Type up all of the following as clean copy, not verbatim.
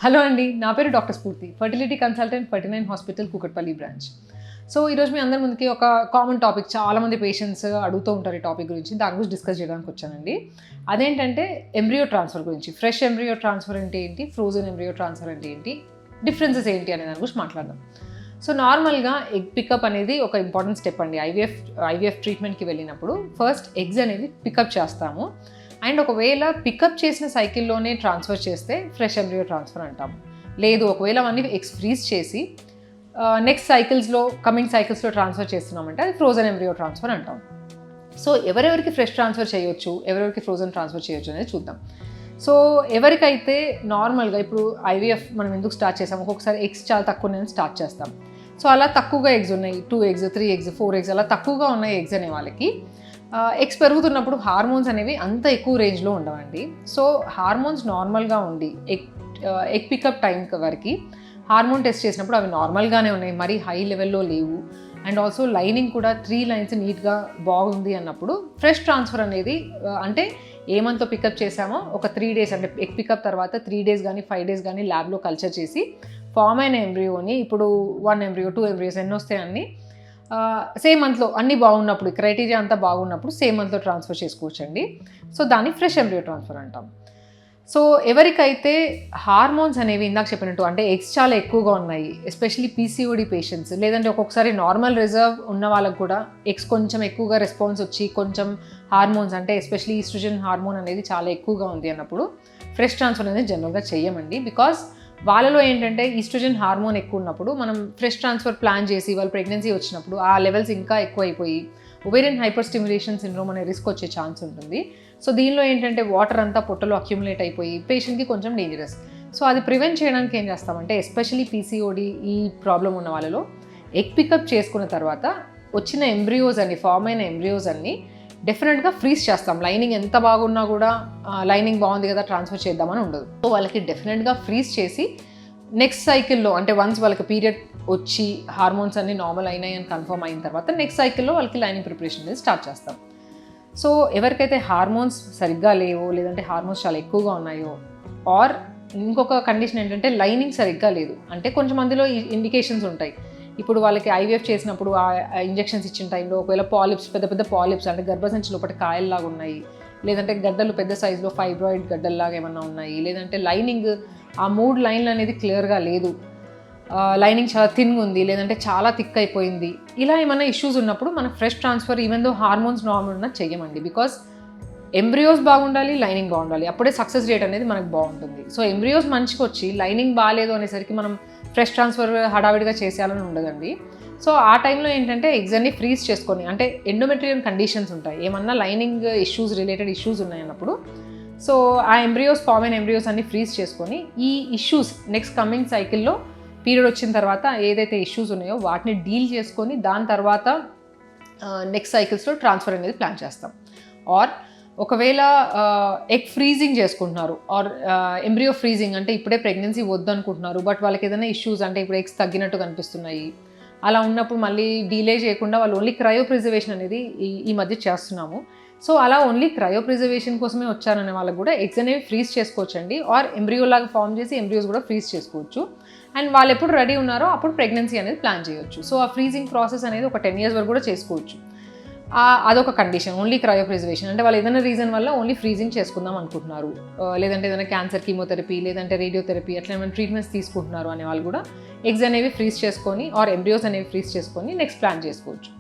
Hello అండి, నా పేరు డాక్టర్ స్ఫూర్తి, fertility consultant 39 hospital Kukatpally branch. So ఈరోజు మీ అందరి ముందుకి ఒక కామన్ టాపిక్, చాలామంది పేషెంట్స్ అడుగుతూ ఉంటారు ఈ టాపిక్ గురించి, దాని గురించి డిస్కస్ చేయడానికి వచ్చానండి. అదేంటంటే ఎంబ్రియో ట్రాన్స్ఫర్ గురించి. ఫ్రెష్ ఎంబ్రియో ట్రాన్స్ఫర్ అంటే ఏంటి, ఫ్రోజన్ ఎంబ్రియో ట్రాన్స్ఫర్ అంటే ఏంటి, డిఫరెన్సెస్ ఏంటి అనే దాని గురించి మాట్లాడదాం. సో నార్మల్గా ఎగ్ పికప్ అనేది ఒక ఇంపార్టెంట్ స్టెప్ అండి. ఐవీఎఫ్ ట్రీట్మెంట్కి వెళ్ళినప్పుడు ఫస్ట్ ఎగ్స్ అనేది పికప్ చేస్తాము. అండ్ ఒకవేళ పికప్ చేసిన సైకిల్లోనే ట్రాన్స్ఫర్ చేస్తే ఫ్రెష్ ఎంబ్రియో ట్రాన్స్ఫర్ అంటాము. లేదు, ఒకవేళ అవన్నీ ఎగ్స్ ఫ్రీజ్ చేసి నెక్స్ట్ కమింగ్ సైకిల్స్లో ట్రాన్స్ఫర్ చేస్తున్నామంటే అది ఫ్రోజన్ ఎంబ్రియో ట్రాన్స్ఫర్ అంటాం. సో ఎవరెవరికి ఫ్రెష్ ట్రాన్స్ఫర్ చేయొచ్చు, ఎవరెవరికి ఫ్రోజన్ ట్రాన్స్ఫర్ చేయొచ్చు అనేది చూద్దాం. సో ఎవరికైతే నార్మల్గా ఇప్పుడు ఐవీఎఫ్ మనం ఎందుకు స్టార్ట్ చేసాము, ఒక్కొక్కసారి ఎగ్స్ చాలా తక్కువ నేను స్టార్ట్ చేస్తాం. సో అలా తక్కువగా ఎగ్స్ ఉన్నాయి, 2 eggs 3 eggs 4 eggs అలా తక్కువగా ఉన్నాయి ఎగ్స్ అనే వాళ్ళకి ఎగ్స్ పెరుగుతున్నప్పుడు హార్మోన్స్ అనేవి అంత ఎక్కువ రేంజ్లో ఉండవండి. సో హార్మోన్స్ నార్మల్గా ఉండి ఎగ్ పికప్ టైం వరకు హార్మోన్ టెస్ట్ చేసినప్పుడు అవి నార్మల్గానే ఉన్నాయి, మరీ హై లెవెల్లో లేవు. అండ్ ఆల్సో లైనింగ్ కూడా 3 lines నీట్గా బాగుంది అన్నప్పుడు ఫ్రెష్ ట్రాన్స్ఫర్ అనేది అంటే ఏ మంత్తో పికప్ చేసామో ఒక 3 days అంటే ఎగ్ పికప్ తర్వాత 3 days కానీ 5 days కానీ ల్యాబ్లో కల్చర్ చేసి ఫామ్ అయిన ఎంబ్రియోని, ఇప్పుడు 1 embryo 2 embryos ఎన్ని వస్తాయి అన్నీ సేమ్ మంత్లో అన్నీ బాగున్నప్పుడు, క్రైటీరియా అంతా బాగున్నప్పుడు సేమ్ మంత్లో ట్రాన్స్ఫర్ చేసుకోవచ్చండి. సో దాన్ని ఫ్రెష్ ఎంబ్రియో ట్రాన్స్ఫర్ అంటాం. సో ఎవరికైతే హార్మోన్స్ అనేవి ఇందాక చెప్పినట్టు అంటే ఎగ్స్ చాలా ఎక్కువగా ఉన్నాయి, ఎస్పెషలీ పీసీఓడి పేషెంట్స్, లేదంటే ఒక్కొక్కసారి నార్మల్ రిజర్వ్ ఉన్న వాళ్ళకు కూడా ఎగ్స్ కొంచెం ఎక్కువగా రెస్పాన్స్ వచ్చి కొంచెం హార్మోన్స్ అంటే ఎస్పెషలీ ఈస్ట్రోజన్ హార్మోన్ అనేది చాలా ఎక్కువగా ఉంది అన్నప్పుడు ఫ్రెష్ ట్రాన్స్ఫర్ అనేది జనరల్గా చేయమండి. బికాస్ వాళ్ళలో ఏంటంటే ఈస్ట్రోజన్ హార్మోన్ ఎక్కువ ఉన్నప్పుడు మనం ఫ్రెష్ ట్రాన్స్ఫర్ ప్లాన్ చేసి వాళ్ళు ప్రెగ్నెన్సీ వచ్చినప్పుడు ఆ లెవెల్స్ ఇంకా ఎక్కువ అయిపోయి ఓవేరియన్ హైపర్ స్టిమ్యులేషన్ సిండ్రోమ్ అనే రిస్క్ వచ్చే ఛాన్స్ ఉంటుంది. సో దీనిలో ఏంటంటే వాటర్ అంతా పొట్టలో అక్యుములేట్ అయిపోయి పేషెంట్కి కొంచెం డేంజరస్. సో అది ప్రివెంట్ చేయడానికి ఏం చేస్తామంటే ఎస్పెషలీ పీసీఓడి ఈ ప్రాబ్లం ఉన్న వాళ్ళలో ఎగ్ పికప్ చేసుకున్న తర్వాత వచ్చిన ఎంబ్రియోస్ అన్ని, ఫామ్ అయిన ఎంబ్రియోస్ అన్ని డెఫినెట్గా ఫ్రీజ్ చేస్తాం. లైనింగ్ ఎంత బాగున్నా కూడా లైనింగ్ బాగుంది కదా ట్రాన్స్ఫర్ చేద్దామని ఉండదు. సో వాళ్ళకి డెఫినెట్గా ఫ్రీజ్ చేసి నెక్స్ట్ సైకిల్లో అంటే వన్స్ వాళ్ళకి పీరియడ్ వచ్చి హార్మోన్స్ అన్ని నార్మల్ అయినాయి అని కన్ఫర్మ్ అయిన తర్వాత నెక్స్ట్ సైకిల్లో వాళ్ళకి లైనింగ్ ప్రిపరేషన్ అనేది స్టార్ట్ చేస్తాం. సో ఎవరికైతే హార్మోన్స్ సరిగ్గా లేవో, లేదంటే హార్మోన్స్ చాలా ఎక్కువగా ఉన్నాయో, ఆర్ ఇంకొక కండిషన్ ఏంటంటే లైనింగ్ సరిగ్గా లేదు అంటే కొంచెం మందిలో ఇండికేషన్స్ ఉంటాయి. ఇప్పుడు వాళ్ళకి ఐవీఎఫ్ చేసినప్పుడు ఆ ఇంజెక్షన్స్ ఇచ్చిన టైంలో ఒకవేళ పాలిప్స్, పెద్ద పెద్ద పాలిప్స్ అంటే గర్భసంచి లోపల కాయల్లాగా ఉన్నాయి, లేదంటే గడ్డలు పెద్ద సైజులో ఫైబ్రాయిడ్ గడ్డల్లాగా ఏమన్నా ఉన్నాయి, లేదంటే లైనింగ్ ఆ 3 లైన్లు అనేది క్లియర్గా లేదు, లైనింగ్ చాలా థిన్గా ఉంది, లేదంటే చాలా థిక్ అయిపోయింది, ఇలా ఏమైనా ఇష్యూస్ ఉన్నప్పుడు మనం fresh transfer even though hormones normal ఉన్నా చెయ్యమండి. బికాస్ ఎంబ్రియోస్ బాగుండాలి, లైనింగ్ బాగుండాలి, అప్పుడే సక్సెస్ రేట్ అనేది మనకు బాగుంటుంది. సో ఎంబ్రియోస్ మంచిగా వచ్చి లైనింగ్ బాగాలేదు అనేసరికి మనం ఫ్రెష్ ట్రాన్స్ఫర్ హడావిడిగా చేసేయాలని ఉండదండి. సో ఆ టైంలో ఏంటంటే ఎగ్స్ అన్ని ఫ్రీజ్ చేసుకొని, అంటే ఎండోమెట్రియల్ కండిషన్స్ ఉంటాయి, ఏమన్నా లైనింగ్ ఇష్యూస్ రిలేటెడ్ ఇష్యూస్ ఉన్నాయన్నప్పుడు సో ఆ ఎంబ్రియోస్, ఫామ్ అయిన ఎంబ్రియోస్ అన్ని ఫ్రీజ్ చేసుకొని ఈ ఇష్యూస్ నెక్స్ట్ కమింగ్ సైకిల్లో పీరియడ్ వచ్చిన తర్వాత ఏదైతే ఇష్యూస్ ఉన్నాయో వాటిని డీల్ చేసుకొని దాని తర్వాత నెక్స్ట్ సైకిల్స్లో ట్రాన్స్ఫర్ అనేది ప్లాన్ చేస్తాం. ఆర్ ఒకవేళ ఎగ్ ఫ్రీజింగ్ చేసుకుంటున్నారు, ఆర్ ఎంబ్రియో ఫ్రీజింగ్ అంటే ఇప్పుడే ప్రెగ్నెన్సీ వద్దు అనుకుంటున్నారు, బట్ వాళ్ళకి ఏదైనా ఇష్యూస్ అంటే ఇప్పుడు ఎగ్స్ తగ్గినట్టు కనిపిస్తున్నాయి, అలా ఉన్నప్పుడు మళ్ళీ డిలే చేయకుండా వాళ్ళు ఓన్లీ క్రయో ప్రిజర్వేషన్ అనేది ఈ మధ్య చేస్తున్నాము. సో అలా ఓన్లీ క్రయో ప్రిజర్వేషన్ కోసమే వచ్చారనే వాళ్ళకి కూడా ఎగ్స్ అనేవి ఫ్రీజ్ చేసుకోవచ్చండి. ఆర్ ఎంబ్రియో లాగా ఫామ్ చేసి ఎంబ్రియోస్ కూడా ఫ్రీజ్ చేసుకోవచ్చు. అండ్ వాళ్ళు ఎప్పుడు రెడీ ఉన్నారో అప్పుడు ప్రెగ్నెన్సీ అనేది ప్లాన్ చేయొచ్చు. సో ఆ ఫ్రీజింగ్ ప్రాసెస్ అనేది ఒక 10 years వరకు కూడా చేసుకోవచ్చు. అదొక కండిషన్, ఓన్లీ క్రయో ప్రిజర్వేషన్ అంటే వాళ్ళు ఏదైనా రీజన్ వల్ల ఓన్లీ ఫ్రీజింగ్ చేసుకుందాం అనుకుంటున్నారు, లేదంటే ఏదైనా క్యాన్సర్ కీమోథెరపీ, లేదంటే రేడియోథెరపీ అట్లా ఏమైనా ట్రీట్మెంట్స్ తీసుకుంటున్నారు అనే వాళ్ళు కూడా ఎగ్స్ అనేవి ఫ్రీజ్ చేసుకొని ఆర్ ఎంబ్రియోస్ అనేవి ఫ్రీజ్ చేసుకొని నెక్స్ట్ ప్లాన్ చేసుకోవచ్చు.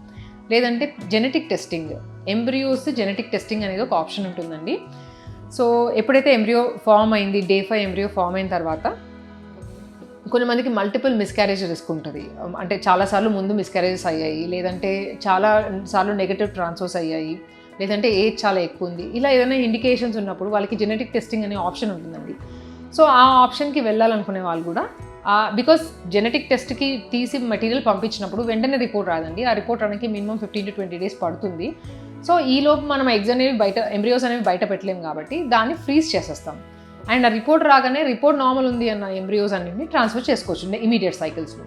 లేదంటే genetic testing, embryos genetic testing అనేది ఒక ఆప్షన్ ఉంటుందండి. సో ఎప్పుడైతే ఎంబ్రియో ఫామ్ అయింది, Day 5 ఎంబ్రియో ఫామ్ అయిన తర్వాత కొంతమందికి మల్టిపుల్ మిస్క్యారేజ్ రిస్క్ ఉంటుంది. అంటే చాలాసార్లు ముందు మిస్క్యారేజెస్ అయ్యాయి, లేదంటే చాలా సార్లు నెగటివ్ ట్రాన్స్ఫర్స్ అయ్యాయి, లేదంటే ఏజ్ చాలా ఎక్కువ ఉంది, ఇలా ఏదైనా ఇండికేషన్స్ ఉన్నప్పుడు వాళ్ళకి జెనెటిక్ టెస్టింగ్ అనే ఆప్షన్ ఉంటుందండి. సో ఆ ఆప్షన్కి వెళ్ళాలనుకునే వాళ్ళు కూడా బికాస్ జెనెటిక్ టెస్ట్కి తీసి మెటీరియల్ పంపించినప్పుడు వెంటనే రిపోర్ట్ రాదండి, ఆ రిపోర్ట్ రావడానికి మినిమం 15 to 20 days పడుతుంది. సో ఈలోపు మనం ఎగ్స్ అనేవి ఎంబ్రియోస్ అనేవి బయట పెట్టలేము కాబట్టి దాన్ని ఫ్రీజ్ చేసేస్తాం. అండ్ ఆ రిపోర్ట్ రాగానే రిపోర్ట్ నార్మల్ ఉంది అన్న ఎంబ్రియోస్ అన్నింటినీ ట్రాన్స్ఫర్ చేసుకోవచ్చు ఇమీడియట్ సైకిల్స్లో.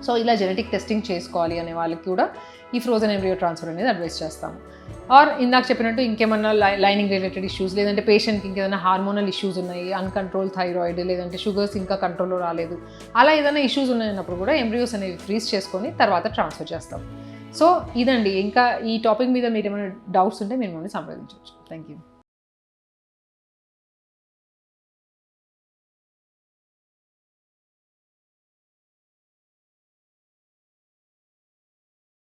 సో ఇలా జెనెటిక్ టెస్టింగ్ చేసుకోవాలి అనే వాళ్ళకి కూడా ఈ ఫ్రోజన్ ఎంబ్రియో ట్రాన్స్ఫర్ అనేది అడ్వైస్ చేస్తాము. ఆర్ ఇందాక చెప్పినట్టు ఇంకేమన్నా లైనింగ్ రిలేటెడ్ ఇష్యూస్, లేదంటే పేషెంట్కి ఇంకేదైనా హార్మోనల్ ఇష్యూస్ ఉన్నాయి, అన్కంట్రోల్ థైరాయిడ్, లేదంటే షుగర్స్ ఇంకా కంట్రోల్లో రాలేదు, అలా ఏదైనా ఇష్యూస్ ఉన్నాయన్నప్పుడు కూడా ఎంబ్రియోస్ అనేవి ఫ్రీజ్ చేసుకొని తర్వాత ట్రాన్స్ఫర్ చేస్తాం. సో ఇదండి. ఇంకా ఈ టాపిక్ మీద మీరు ఏమైనా డౌట్స్ ఉంటే మీరు మమ్మల్ని సంప్రదించవచ్చు. Thank you.